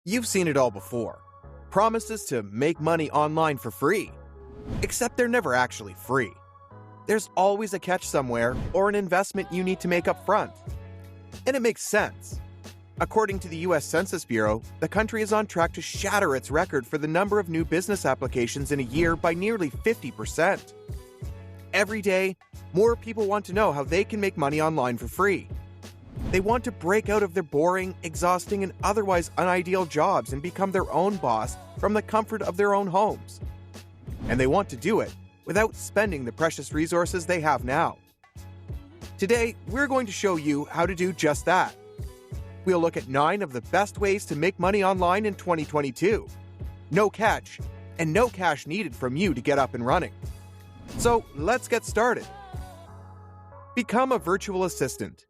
You've seen it all before. Promises to make money online for free. Except they're never actually free. There's always a catch somewhere or an investment you need to make up front. And it makes sense. According to the US Census Bureau, the country is on track to shatter its record for the number of new business applications in a year by nearly 50%. Every day, more people want to know how they can make money online for free. They want to break out of their boring, exhausting, and otherwise unideal jobs and become their own boss from the comfort of their own homes. And they want to do it without spending the precious resources they have now. Today, we're going to show you how to do just that. We'll look at 9 of the best ways to make money online in 2022. No catch, and no cash needed from you to get up and running. So let's get started. Become a virtual assistant.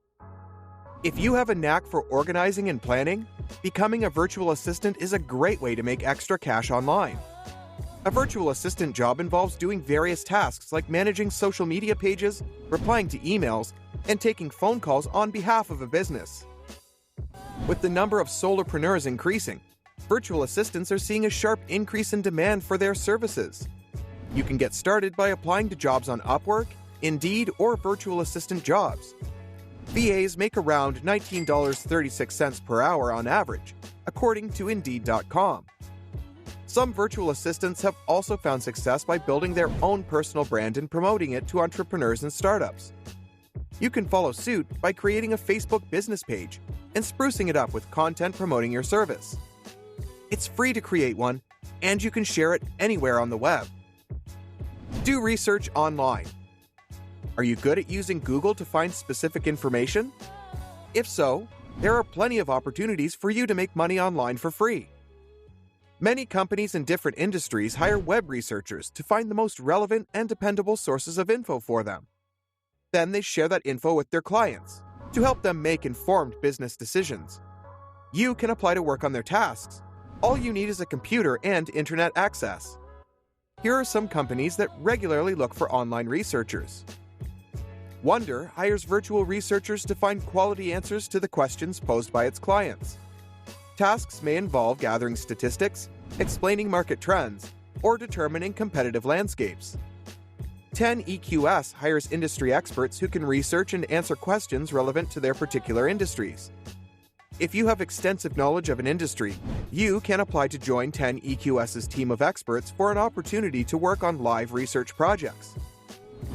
If you have a knack for organizing and planning, becoming a virtual assistant is a great way to make extra cash online. A virtual assistant job involves doing various tasks like managing social media pages, replying to emails, and taking phone calls on behalf of a business. With the number of solopreneurs increasing, virtual assistants are seeing a sharp increase in demand for their services. You can get started by applying to jobs on Upwork, Indeed, or virtual assistant jobs. VAs make around $19.36 per hour on average, according to Indeed.com. Some virtual assistants have also found success by building their own personal brand and promoting it to entrepreneurs and startups. You can follow suit by creating a Facebook business page and sprucing it up with content promoting your service. It's free to create one, and you can share it anywhere on the web. Do research online. Are you good at using Google to find specific information? If so, there are plenty of opportunities for you to make money online for free. Many companies in different industries hire web researchers to find the most relevant and dependable sources of info for them. Then they share that info with their clients to help them make informed business decisions. You can apply to work on their tasks. All you need is a computer and internet access. Here are some companies that regularly look for online researchers. Wonder hires virtual researchers to find quality answers to the questions posed by its clients. Tasks may involve gathering statistics, explaining market trends, or determining competitive landscapes. 10EQS hires industry experts who can research and answer questions relevant to their particular industries. If you have extensive knowledge of an industry, you can apply to join 10EQS's team of experts for an opportunity to work on live research projects.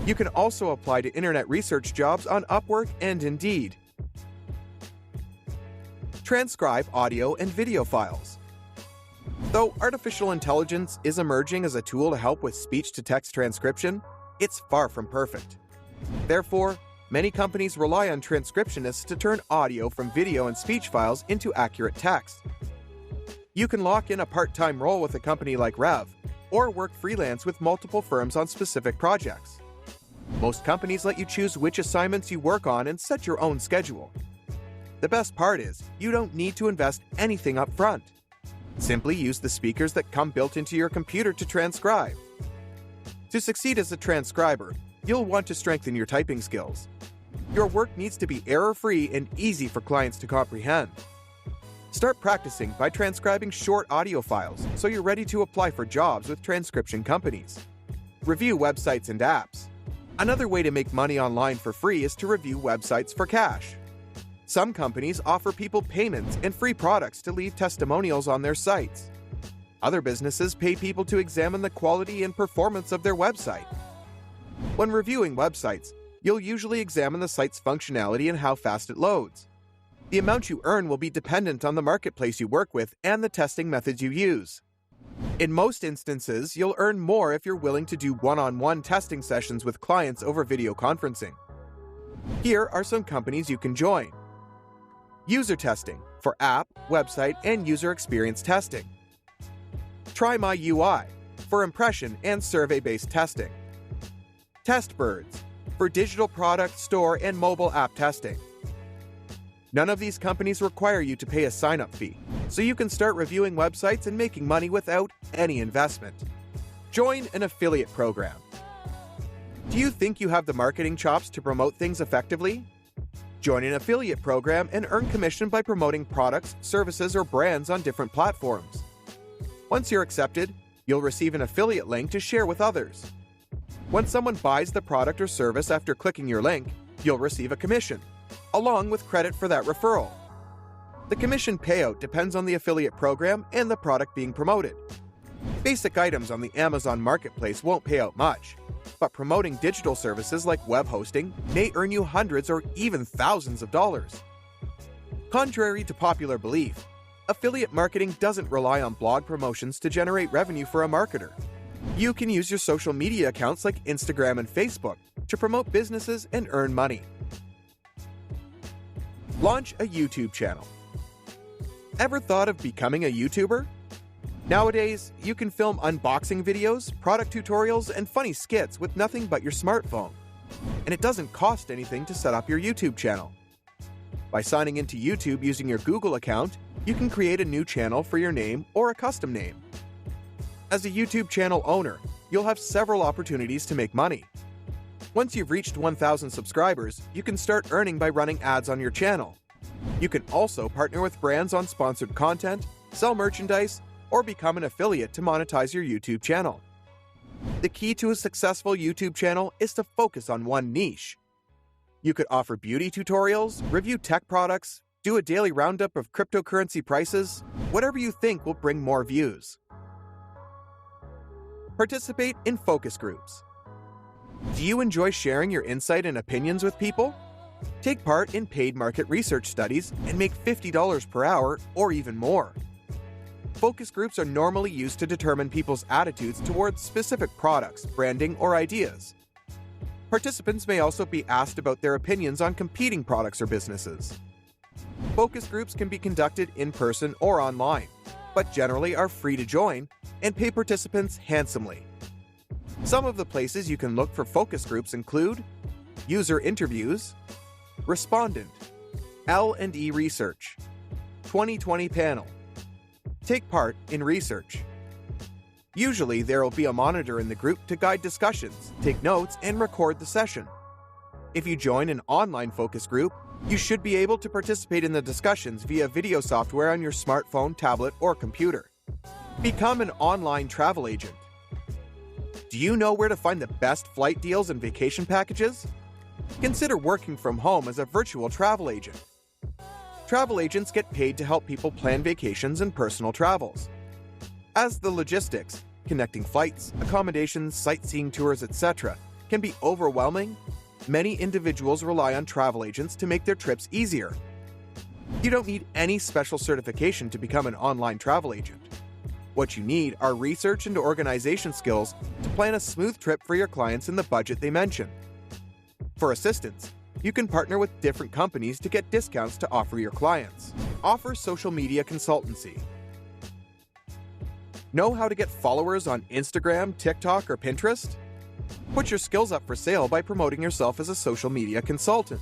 You can also apply to internet research jobs on Upwork and Indeed. Transcribe audio and video files. Though artificial intelligence is emerging as a tool to help with speech-to-text transcription, it's far from perfect. Therefore, many companies rely on transcriptionists to turn audio from video and speech files into accurate text. You can lock in a part-time role with a company like Rev, or work freelance with multiple firms on specific projects. Most companies let you choose which assignments you work on and set your own schedule. The best part is, you don't need to invest anything up front. Simply use the speakers that come built into your computer to transcribe. To succeed as a transcriber, you'll want to strengthen your typing skills. Your work needs to be error-free and easy for clients to comprehend. Start practicing by transcribing short audio files so you're ready to apply for jobs with transcription companies. Review websites and apps. Another way to make money online for free is to review websites for cash. Some companies offer people payments and free products to leave testimonials on their sites. Other businesses pay people to examine the quality and performance of their website. When reviewing websites, you'll usually examine the site's functionality and how fast it loads. The amount you earn will be dependent on the marketplace you work with and the testing methods you use. In most instances, you'll earn more if you're willing to do one-on-one testing sessions with clients over video conferencing. Here are some companies you can join. User testing for app, website, and user experience testing. Try My UI for impression and survey-based testing. TestBirds for digital product, store, and mobile app testing. None of these companies require you to pay a sign-up fee, so you can start reviewing websites and making money without any investment. Join an affiliate program. Do you think you have the marketing chops to promote things effectively? Join an affiliate program and earn commission by promoting products, services, or brands on different platforms. Once you're accepted, you'll receive an affiliate link to share with others. When someone buys the product or service after clicking your link, you'll receive a commission, along with credit for that referral. The commission payout depends on the affiliate program and the product being promoted. Basic items on the Amazon Marketplace won't pay out much, but promoting digital services like web hosting may earn you hundreds or even thousands of dollars. Contrary to popular belief, affiliate marketing doesn't rely on blog promotions to generate revenue for a marketer. You can use your social media accounts like Instagram and Facebook to promote businesses and earn money. Launch a YouTube channel. Ever thought of becoming a YouTuber? Nowadays, you can film unboxing videos, product tutorials, and funny skits with nothing but your smartphone. And it doesn't cost anything to set up your YouTube channel. By signing into YouTube using your Google account, you can create a new channel for your name or a custom name. As a YouTube channel owner, you'll have several opportunities to make money. Once you've reached 1,000 subscribers, you can start earning by running ads on your channel. You can also partner with brands on sponsored content, sell merchandise, or become an affiliate to monetize your YouTube channel. The key to a successful YouTube channel is to focus on one niche. You could offer beauty tutorials, review tech products, do a daily roundup of cryptocurrency prices, whatever you think will bring more views. Participate in focus groups. Do you enjoy sharing your insight and opinions with people? Take part in paid market research studies and make $50 per hour or even more. Focus groups are normally used to determine people's attitudes towards specific products, branding, or ideas. Participants may also be asked about their opinions on competing products or businesses. Focus groups can be conducted in person or online, but generally are free to join and pay participants handsomely. Some of the places you can look for focus groups include user interviews, respondent, L&E research, 2020 panel. Take part in research. Usually, there will be a monitor in the group to guide discussions, take notes, and record the session. If you join an online focus group, you should be able to participate in the discussions via video software on your smartphone, tablet, or computer. Become an online travel agent. Do you know where to find the best flight deals and vacation packages? Consider working from home as a virtual travel agent. Travel agents get paid to help people plan vacations and personal travels. As the logistics, connecting flights, accommodations, sightseeing tours, etc., can be overwhelming, many individuals rely on travel agents to make their trips easier. You don't need any special certification to become an online travel agent. What you need are research and organization skills to plan a smooth trip for your clients in the budget they mention. For assistance, you can partner with different companies to get discounts to offer your clients. Offer social media consultancy. Know how to get followers on Instagram, TikTok, or Pinterest? Put your skills up for sale by promoting yourself as a social media consultant.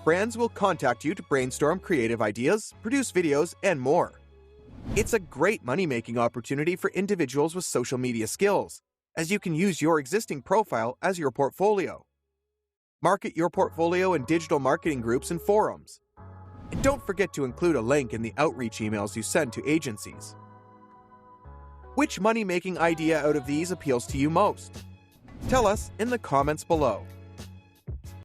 Brands will contact you to brainstorm creative ideas, produce videos, and more. It's a great money-making opportunity for individuals with social media skills, as you can use your existing profile as your portfolio. Market your portfolio in digital marketing groups and forums. And don't forget to include a link in the outreach emails you send to agencies. Which money-making idea out of these appeals to you most? Tell us in the comments below.